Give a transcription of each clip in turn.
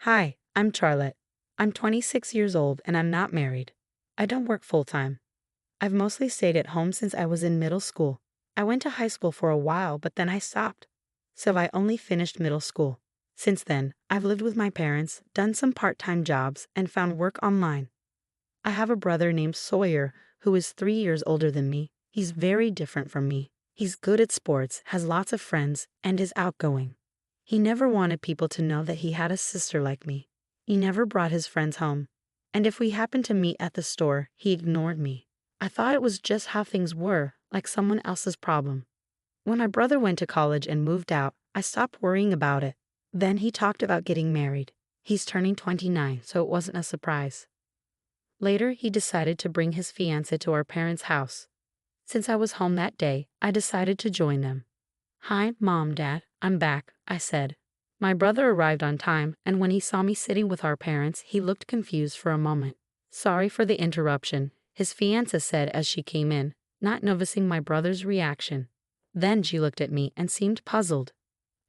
Hi, I'm Charlotte. I'm 26 years old and I'm not married. I don't work full-time. I've mostly stayed at home since I was in middle school. I went to high school for a while, but then I stopped. So I only finished middle school. Since then, I've lived with my parents, done some part-time jobs, and found work online. I have a brother named Sawyer who is 3 years older than me. He's very different from me. He's good at sports, has lots of friends, and is outgoing. He never wanted people to know that he had a sister like me. He never brought his friends home. And if we happened to meet at the store, he ignored me. I thought it was just how things were, like someone else's problem. When my brother went to college and moved out, I stopped worrying about it. Then he talked about getting married. He's turning 29, so it wasn't a surprise. Later, he decided to bring his fiancée to our parents' house. Since I was home that day, I decided to join them. "Hi, Mom, Dad, I'm back," I said. My brother arrived on time, and when he saw me sitting with our parents, he looked confused for a moment. "Sorry for the interruption," his fiancée said as she came in, not noticing my brother's reaction. Then she looked at me and seemed puzzled.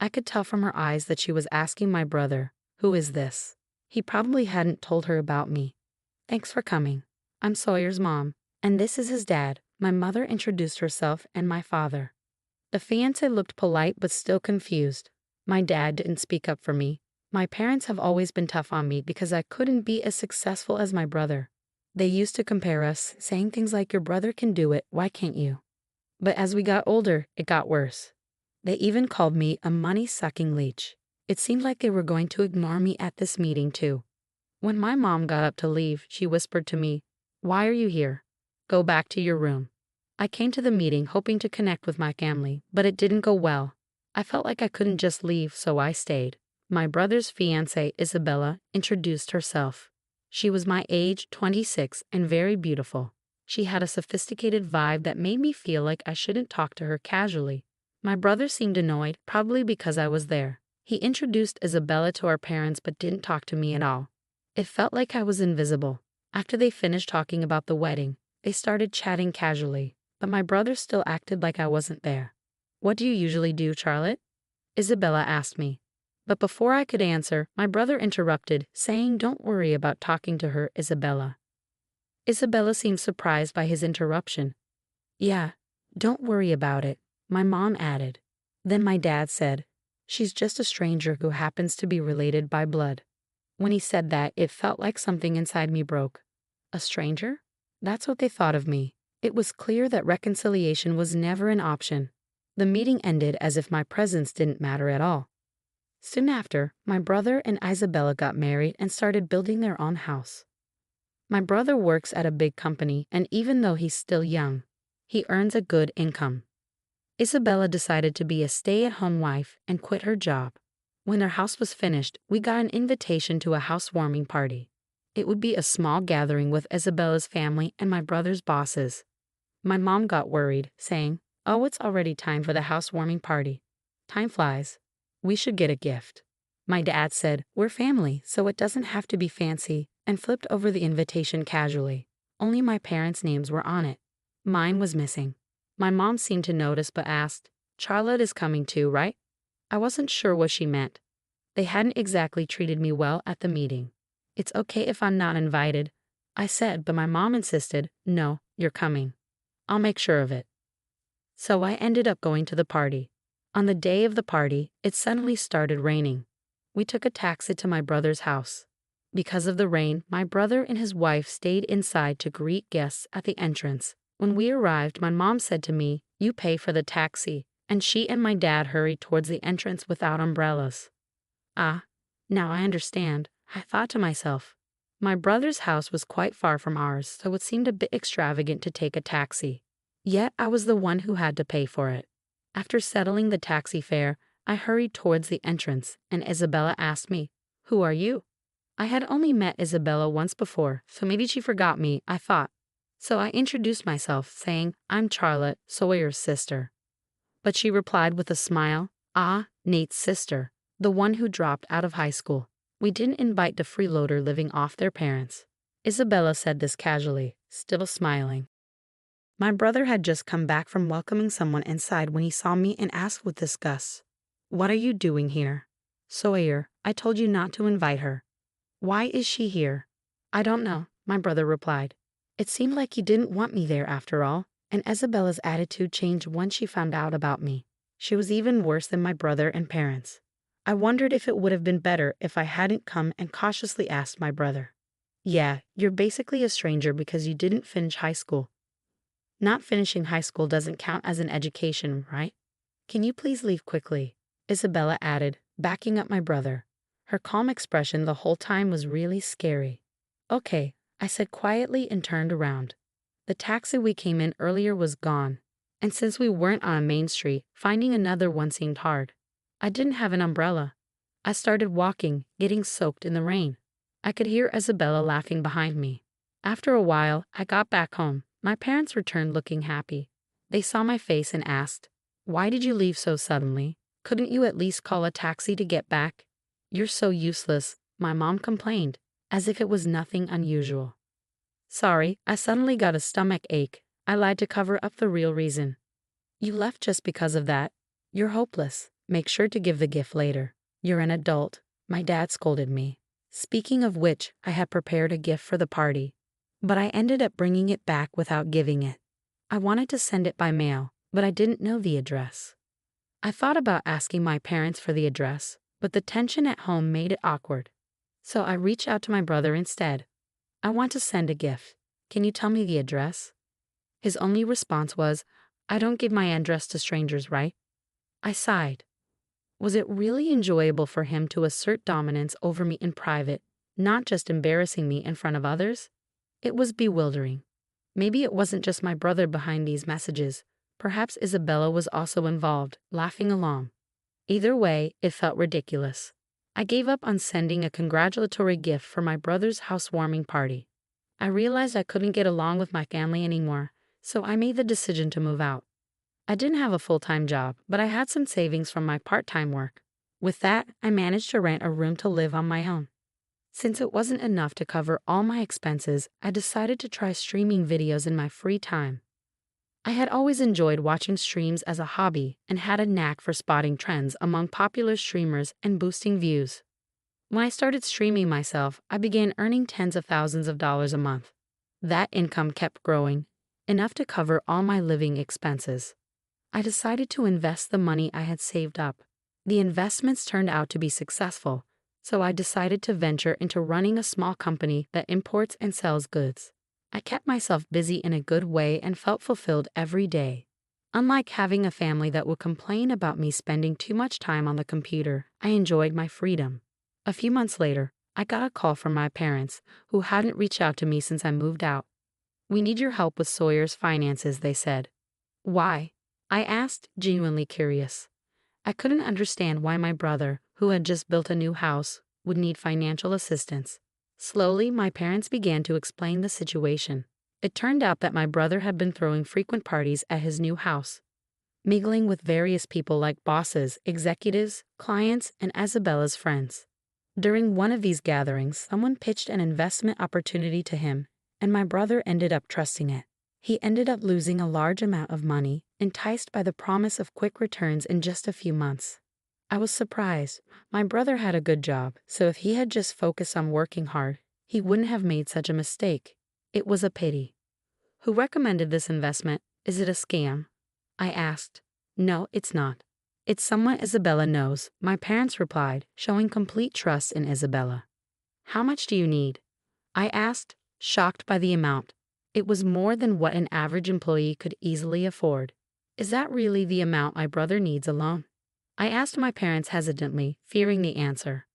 I could tell from her eyes that she was asking my brother, "Who is this?" He probably hadn't told her about me. "Thanks for coming. I'm Sawyer's mom, and this is his dad." My mother introduced herself and my father. The fiancé looked polite but still confused. My dad didn't speak up for me. My parents have always been tough on me because I couldn't be as successful as my brother. They used to compare us, saying things like, "Your brother can do it, why can't you?" But as we got older, it got worse. They even called me a money-sucking leech. It seemed like they were going to ignore me at this meeting too. When my mom got up to leave, she whispered to me, "Why are you here? Go back to your room." I came to the meeting hoping to connect with my family, but it didn't go well. I felt like I couldn't just leave, so I stayed. My brother's fiancée, Isabella, introduced herself. She was my age, 26, and very beautiful. She had a sophisticated vibe that made me feel like I shouldn't talk to her casually. My brother seemed annoyed, probably because I was there. He introduced Isabella to our parents but didn't talk to me at all. It felt like I was invisible. After they finished talking about the wedding, they started chatting casually, but my brother still acted like I wasn't there. "What do you usually do, Charlotte?" Isabella asked me. But before I could answer, my brother interrupted, saying, "Don't worry about talking to her, Isabella." Isabella seemed surprised by his interruption. "Yeah, don't worry about it," my mom added. Then my dad said, "She's just a stranger who happens to be related by blood." When he said that, it felt like something inside me broke. A stranger? That's what they thought of me. It was clear that reconciliation was never an option. The meeting ended as if my presence didn't matter at all. Soon after, my brother and Isabella got married and started building their own house. My brother works at a big company, and even though he's still young, he earns a good income. Isabella decided to be a stay-at-home wife and quit her job. When their house was finished, we got an invitation to a housewarming party. It would be a small gathering with Isabella's family and my brother's bosses. My mom got worried, saying, "Oh, it's already time for the housewarming party. Time flies. We should get a gift." My dad said, "We're family, so it doesn't have to be fancy," and flipped over the invitation casually. Only my parents' names were on it. Mine was missing. My mom seemed to notice but asked, "Charlotte is coming too, right?" I wasn't sure what she meant. They hadn't exactly treated me well at the meeting. "It's okay if I'm not invited," I said, but my mom insisted, "No, you're coming. I'll make sure of it." So I ended up going to the party. On the day of the party, it suddenly started raining. We took a taxi to my brother's house. Because of the rain, my brother and his wife stayed inside to greet guests at the entrance. When we arrived, my mom said to me, "You pay for the taxi," and she and my dad hurried towards the entrance without umbrellas. "Ah, now I understand," I thought to myself. My brother's house was quite far from ours, so it seemed a bit extravagant to take a taxi. Yet I was the one who had to pay for it. After settling the taxi fare, I hurried towards the entrance, and Isabella asked me, "Who are you?" I had only met Isabella once before, so maybe she forgot me, I thought. So I introduced myself, saying, "I'm Charlotte, Sawyer's sister." But she replied with a smile, "Ah, Nate's sister, the one who dropped out of high school. We didn't invite the freeloader living off their parents." Isabella said this casually, still smiling. My brother had just come back from welcoming someone inside when he saw me and asked with disgust, "What are you doing here?" "Sawyer, I told you not to invite her. Why is she here? I don't know, my brother replied. It seemed like he didn't want me there after all, and Isabella's attitude changed once she found out about me. She was even worse than my brother and parents. I wondered if it would have been better if I hadn't come and cautiously asked my brother. Yeah, you're basically a stranger because you didn't finish high school. Not finishing high school doesn't count as an education, right? Can you please leave quickly? Isabella added, backing up my brother. Her calm expression the whole time was really scary. Okay, I said quietly and turned around. The taxi we came in earlier was gone, and since we weren't on a main street, finding another one seemed hard. I didn't have an umbrella. I started walking, getting soaked in the rain. I could hear Isabella laughing behind me. After a while, I got back home. My parents returned looking happy. They saw my face and asked, "Why did you leave so suddenly? Couldn't you at least call a taxi to get back?" "You're so useless," my mom complained, as if it was nothing unusual. Sorry, I suddenly got a stomach ache. I lied to cover up the real reason. You left just because of that. You're hopeless. Make sure to give the gift later. You're an adult. My dad scolded me. Speaking of which, I had prepared a gift for the party, but I ended up bringing it back without giving it. I wanted to send it by mail, but I didn't know the address. I thought about asking my parents for the address, but the tension at home made it awkward. So I reached out to my brother instead. I want to send a gift. Can you tell me the address? His only response was, I don't give my address to strangers, right? I sighed. Was it really enjoyable for him to assert dominance over me in private, not just embarrassing me in front of others? It was bewildering. Maybe it wasn't just my brother behind these messages. Perhaps Isabella was also involved, laughing along. Either way, it felt ridiculous. I gave up on sending a congratulatory gift for my brother's housewarming party. I realized I couldn't get along with my family anymore, so I made the decision to move out. I didn't have a full-time job, but I had some savings from my part-time work. With that, I managed to rent a room to live on my own. Since it wasn't enough to cover all my expenses, I decided to try streaming videos in my free time. I had always enjoyed watching streams as a hobby and had a knack for spotting trends among popular streamers and boosting views. When I started streaming myself, I began earning tens of thousands of dollars a month. That income kept growing, enough to cover all my living expenses. I decided to invest the money I had saved up. The investments turned out to be successful, so I decided to venture into running a small company that imports and sells goods. I kept myself busy in a good way and felt fulfilled every day. Unlike having a family that would complain about me spending too much time on the computer, I enjoyed my freedom. A few months later, I got a call from my parents, who hadn't reached out to me since I moved out. "We need your help with Sawyer's finances," they said. "Why?" I asked, genuinely curious. I couldn't understand why my brother, who had just built a new house, would need financial assistance. Slowly, my parents began to explain the situation. It turned out that my brother had been throwing frequent parties at his new house, mingling with various people like bosses, executives, clients, and Isabella's friends. During one of these gatherings, someone pitched an investment opportunity to him, and my brother ended up trusting it. He ended up losing a large amount of money, enticed by the promise of quick returns in just a few months. I was surprised. My brother had a good job, so if he had just focused on working hard, he wouldn't have made such a mistake. It was a pity. Who recommended this investment? Is it a scam? I asked. No, it's not. It's someone Isabella knows, my parents replied, showing complete trust in Isabella. How much do you need? I asked, shocked by the amount. It was more than what an average employee could easily afford. Is that really the amount my brother needs alone? I asked my parents hesitantly, fearing the answer.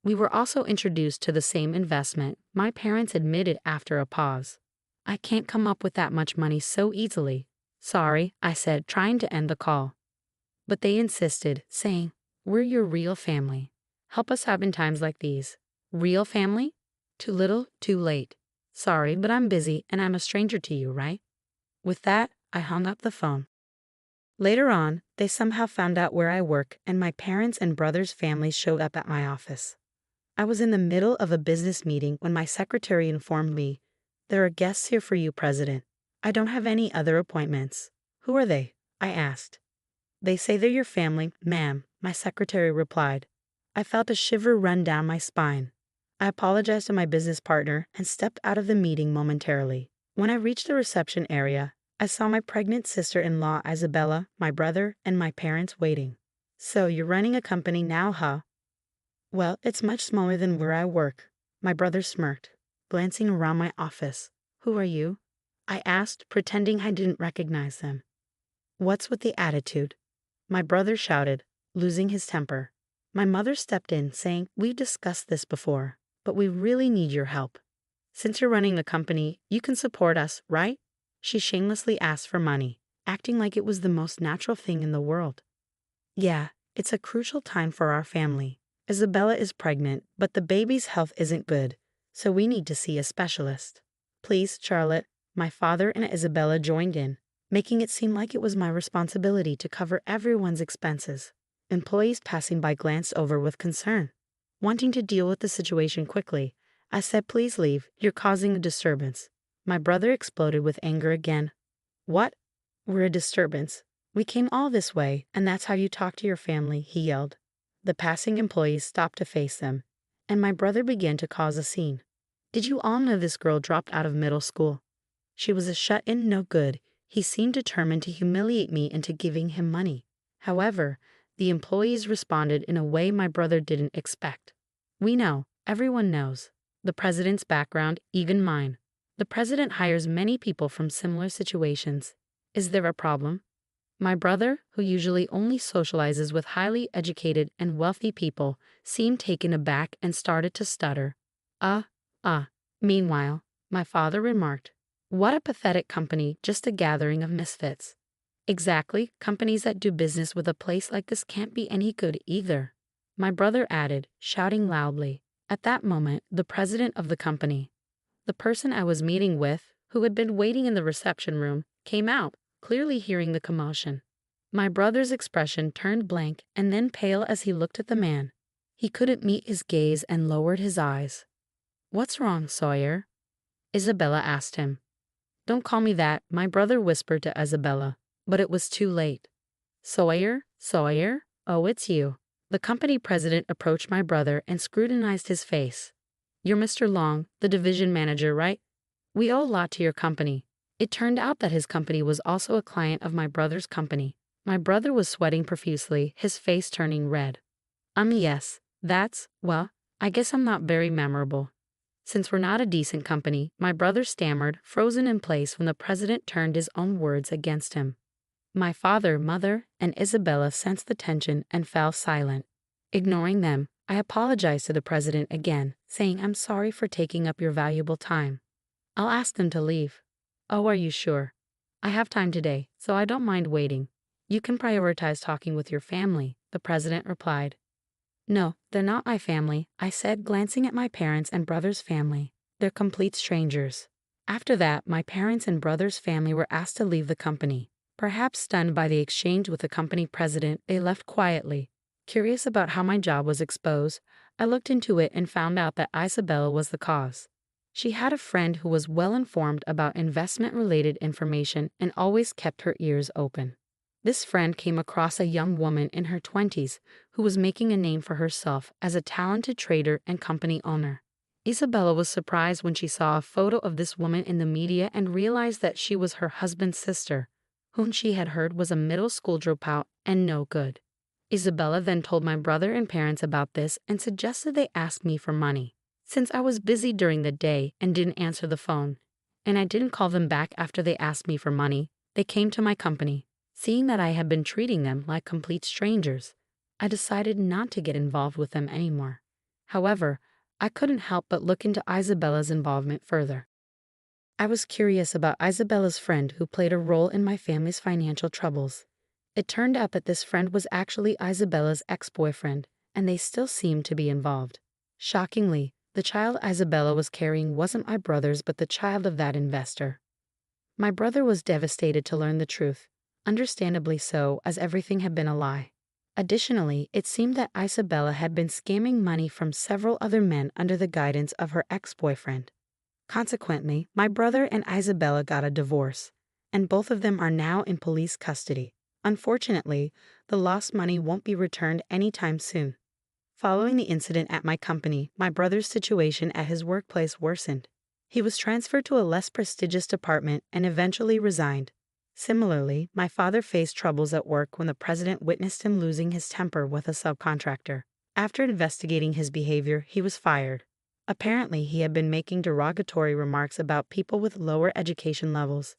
We were also introduced to the same investment, my parents admitted after a pause. I can't come up with that much money so easily. Sorry, I said, trying to end the call. But they insisted, saying, "We're your real family. Help us out in times like these." Real family? Too little, too late. Sorry, but I'm busy and I'm a stranger to you, right? With that, I hung up the phone. Later on, they somehow found out where I work, and my parents' and brother's families showed up at my office. I was in the middle of a business meeting when my secretary informed me, "There are guests here for you, President. I don't have any other appointments." "Who are they?" I asked. "They say they're your family, ma'am," my secretary replied. I felt a shiver run down my spine. I apologized to my business partner and stepped out of the meeting momentarily. When I reached the reception area, I saw my pregnant sister-in-law Isabella, my brother, and my parents waiting. "So you're running a company now, huh?" "Well, it's much smaller than where I work." My brother smirked, glancing around my office. "Who are you?" I asked, pretending I didn't recognize them. "What's with the attitude?" my brother shouted, losing his temper. My mother stepped in, saying, "We've discussed this before, but we really need your help. Since you're running a company, you can support us, right?" She shamelessly asked for money, acting like it was the most natural thing in the world. "Yeah, it's a crucial time for our family. Isabella is pregnant, but the baby's health isn't good, so we need to see a specialist. Please, Charlotte." My father and Isabella joined in, making it seem like it was my responsibility to cover everyone's expenses. Employees passing by glanced over with concern. Wanting to deal with the situation quickly, I said, "Please leave, you're causing a disturbance." My brother exploded with anger again. "What? We're a disturbance? We came all this way, and that's how you talk to your family," he yelled. The passing employees stopped to face them, and my brother began to cause a scene. "Did you all know this girl dropped out of middle school? She was a shut-in no good." He seemed determined to humiliate me into giving him money. However, the employees responded in a way my brother didn't expect. "We know, everyone knows. The president's background, even mine. The president hires many people from similar situations. Is there a problem?" My brother, who usually only socializes with highly educated and wealthy people, seemed taken aback and started to stutter. Meanwhile, my father remarked, "What a pathetic company, just a gathering of misfits." "Exactly, companies that do business with a place like this can't be any good either," my brother added, shouting loudly. At that moment, the president of the company, the person I was meeting with, who had been waiting in the reception room, came out, clearly hearing the commotion. My brother's expression turned blank and then pale as he looked at the man. He couldn't meet his gaze and lowered his eyes. "What's wrong, Sawyer?" Isabella asked him. "Don't call me that," my brother whispered to Isabella, but it was too late. "Sawyer? Sawyer? Oh, it's you." The company president approached my brother and scrutinized his face. "You're Mr. Long, the division manager, right? We owe a lot to your company." It turned out that his company was also a client of my brother's company. My brother was sweating profusely, his face turning red. Yes, well, I guess I'm not very memorable." "Since we're not a decent company," my brother stammered, frozen in place when the president turned his own words against him. My father, mother, and Isabella sensed the tension and fell silent. Ignoring them, I apologized to the president again, saying, "I'm sorry for taking up your valuable time. I'll ask them to leave." "Oh, are you sure?" "I have time today, so I don't mind waiting. You can prioritize talking with your family," the president replied. "No, they're not my family," I said, glancing at my parents' and brother's family. "They're complete strangers." After that, my parents' and brother's family were asked to leave the company. Perhaps stunned by the exchange with the company president, they left quietly. Curious about how my job was exposed, I looked into it and found out that Isabella was the cause. She had a friend who was well informed about investment-related information and always kept her ears open. This friend came across a young woman in her 20s who was making a name for herself as a talented trader and company owner. Isabella was surprised when she saw a photo of this woman in the media and realized that she was her husband's sister, whom she had heard was a middle school dropout and no good. Isabella then told my brother and parents about this and suggested they ask me for money. Since I was busy during the day and didn't answer the phone, and I didn't call them back after they asked me for money, they came to my company. Seeing that I had been treating them like complete strangers, I decided not to get involved with them anymore. However, I couldn't help but look into Isabella's involvement further. I was curious about Isabella's friend who played a role in my family's financial troubles. It turned out that this friend was actually Isabella's ex-boyfriend, and they still seemed to be involved. Shockingly, the child Isabella was carrying wasn't my brother's but the child of that investor. My brother was devastated to learn the truth, understandably so, as everything had been a lie. Additionally, it seemed that Isabella had been scamming money from several other men under the guidance of her ex-boyfriend. Consequently, my brother and Isabella got a divorce, and both of them are now in police custody. Unfortunately, the lost money won't be returned anytime soon. Following the incident at my company, my brother's situation at his workplace worsened. He was transferred to a less prestigious department and eventually resigned. Similarly, my father faced troubles at work when the president witnessed him losing his temper with a subcontractor. After investigating his behavior, he was fired. Apparently, he had been making derogatory remarks about people with lower education levels,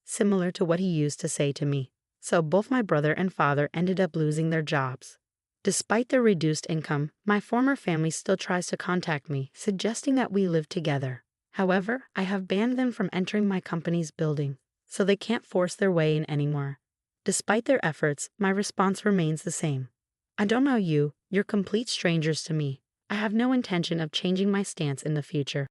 similar to what he used to say to me. So both my brother and father ended up losing their jobs. Despite their reduced income, my former family still tries to contact me, suggesting that we live together. However, I have banned them from entering my company's building, so they can't force their way in anymore. Despite their efforts, my response remains the same. I don't know you, you're complete strangers to me. I have no intention of changing my stance in the future.